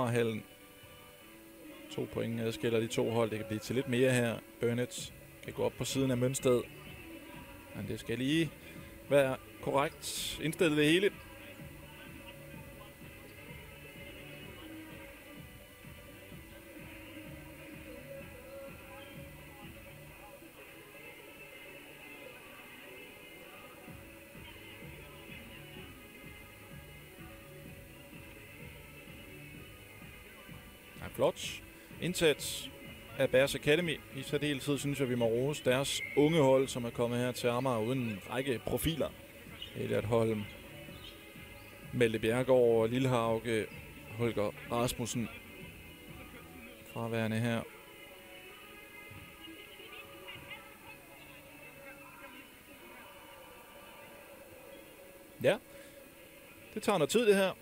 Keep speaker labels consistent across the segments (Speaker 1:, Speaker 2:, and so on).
Speaker 1: Hallen. 2 point adskiller de 2 hold. Det kan blive til lidt mere her. Burnett kan gå op på siden af Mønsted. Men det skal lige være korrekt indstillet det hele. Flot indsats af Bears Academy. I særdeleshed synes jeg, vi må rose deres unge hold, som er kommet her til Amager uden en række profiler. Elliot Holm, Malte Bjerregaard, Lillehauge, Holger Rasmussen fraværende her. Ja, det tager noget tid det her.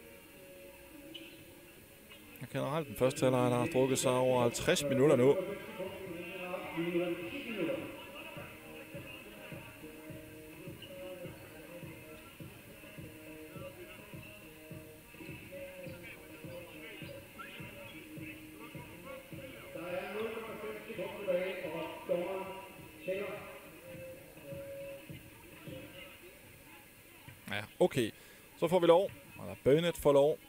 Speaker 1: Generelt den første halvleg har strukket sig over 50 minutter nu. Ja, okay. Så får vi lov. Eller Burnett får lov.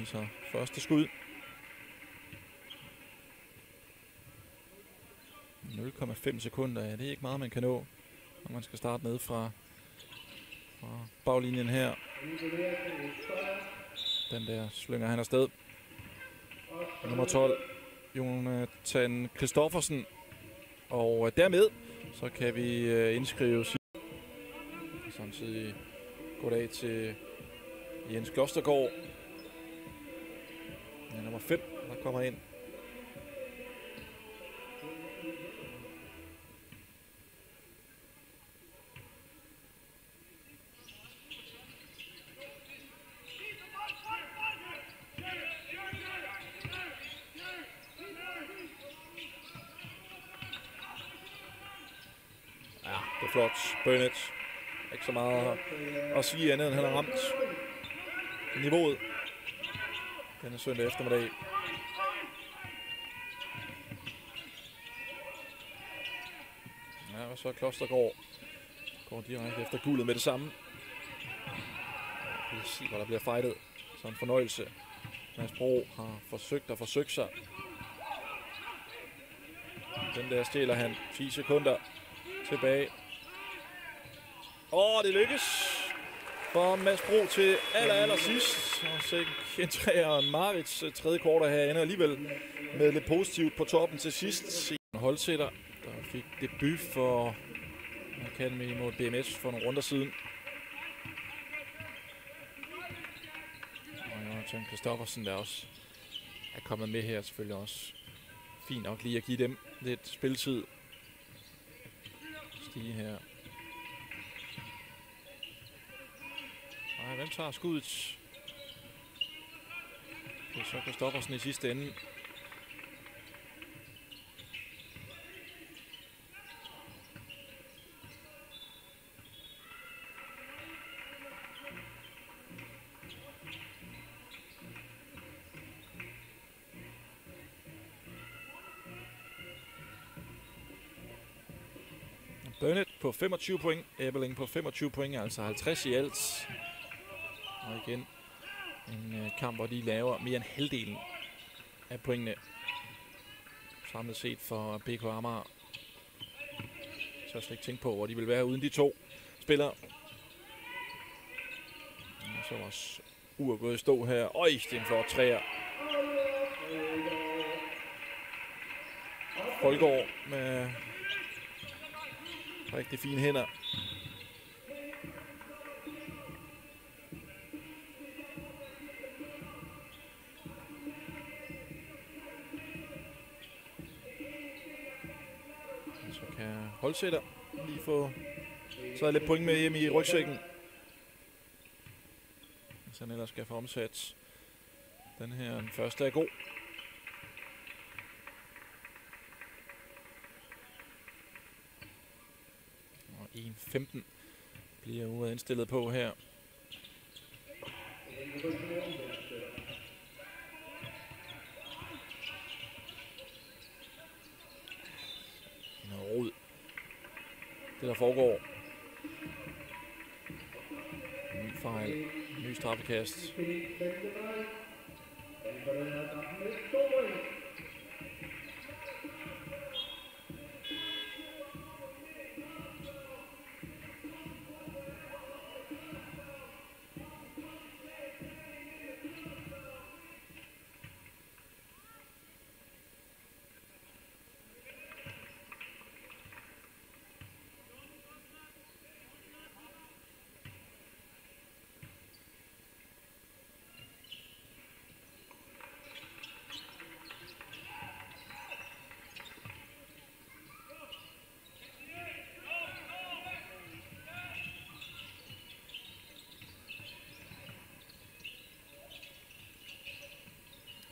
Speaker 1: Så første skud. 0,5 sekunder. Ja, det er ikke meget, man kan nå, når man skal starte ned fra baglinjen her. Den der slynger han afsted. Nummer 12, Jonathan Christoffersen. Og dermed, så kan vi indskrive samtidig goddag til Jens Klostergaard. Ja, nummer 5, der kommer ind. Ja, det er flot. Burnett. Ikke så meget at sige andet, end han har ramt niveauet denne søndag eftermiddag. Ja, og så Klostergaard går direkte efter guldet med det samme. Vi kan se, hvor der bliver fightet. Så en fornøjelse. Mads Bro har forsøgt sig. Den der stjæler han 10 sekunder tilbage. Og det lykkes for Mads Bro til aller sidst. Og så entrer Marits tredje kvartal her ender alligevel med lidt positivt på toppen til sidst. En holdsætter, der fik debut for Academy mod BMS for nogle runder siden. Og Jonathan Christoffersen, der også er kommet med her, selvfølgelig også fint nok lige at give dem lidt spilletid. Stige her. Hvem tager skuddet? Det er så Christoffersen i sidste ende. Burnett på 25 point, Ebeling på 25 point, altså 50 i alt. Og igen en kamp, hvor de laver mere end halvdelen af pointene samlet set for BK Amager. Så jeg slet ikke tænke på, hvor de vil være uden de to spillere. Og så også gået i stå her. Øj, det er en flot træer. Folgaard med rigtig fine hænder. Så kan holdsætter lige få taget lidt point med hjem i rygsækken. Så han ellers skal få omsat den her. Den første er god. Og 1.15 bliver uret indstillet på her. Noget rod. Det der foregår. En ny fejl. En ny straffekast.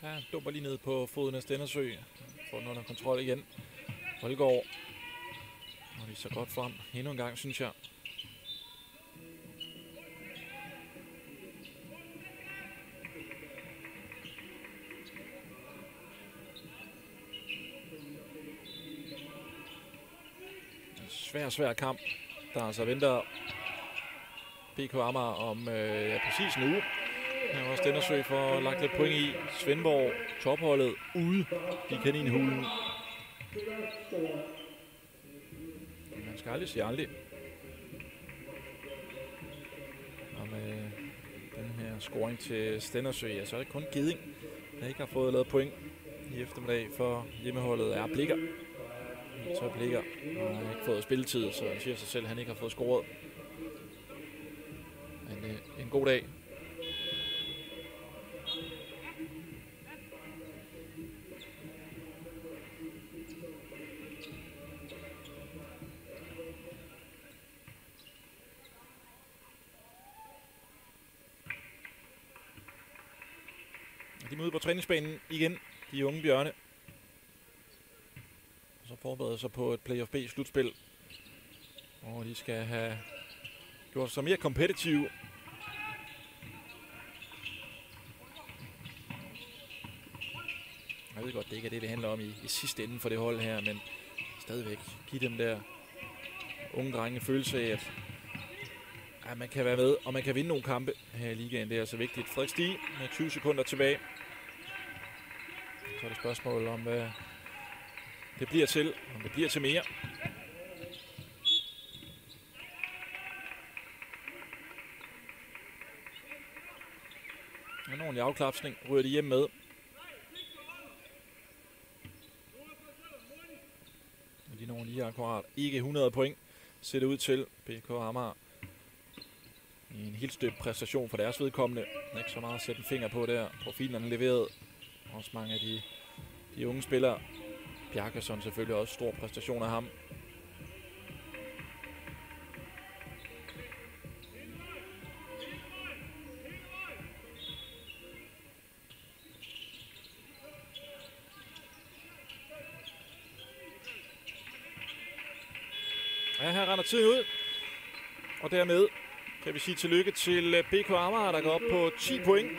Speaker 1: Ja, dumper lige ned på foden af Stendersø. Får den under kontrol igen. Holgaard. Og de så godt frem endnu en gang, synes jeg. En svær kamp, der altså venter BK Amager om præcis en uge. Her var Stendersø for lagt lidt point i. Svendborg, topholdet, ude i kaninhulen. Man skal aldrig sige aldrig. Og med den her scoring til Stendersø, ja, så er det kun Geding, der ikke har fået lavet point i eftermiddag for hjemmeholdet er Blikker. Så Blikker og har ikke fået spilletid, så han siger sig selv, at han ikke har fået scoret. Men en god dag. De er ude på træningsbanen igen, de unge bjørne. Og så forbereder sig på et Playoff B-slutspil. Og de skal have gjort sig mere kompetitive. Jeg ved godt, det ikke er det handler om i sidste ende for det hold her, men stadigvæk give dem der unge drenge følelse af, at man kan være med, og man kan vinde nogle kampe her i ligaen. Det er altså vigtigt. Frederik Stig med 20 sekunder tilbage. Så er det spørgsmål om, hvad det bliver til, om det bliver til mere. En ordentlig afklapsning ryger de hjem med. Men de når lige akkurat ikke 100 point, ser det ud til. BK Amager en helt støbt præstation for deres vedkommende. Ikke så meget at sætte en finger på der. Profilen er leveret. Også mange af de unge spillere. Bjarkeson selvfølgelig også stor præstation af ham. Ja, her render tiden ud. Og dermed kan vi sige tillykke til BK Amager, der går op på 10 point.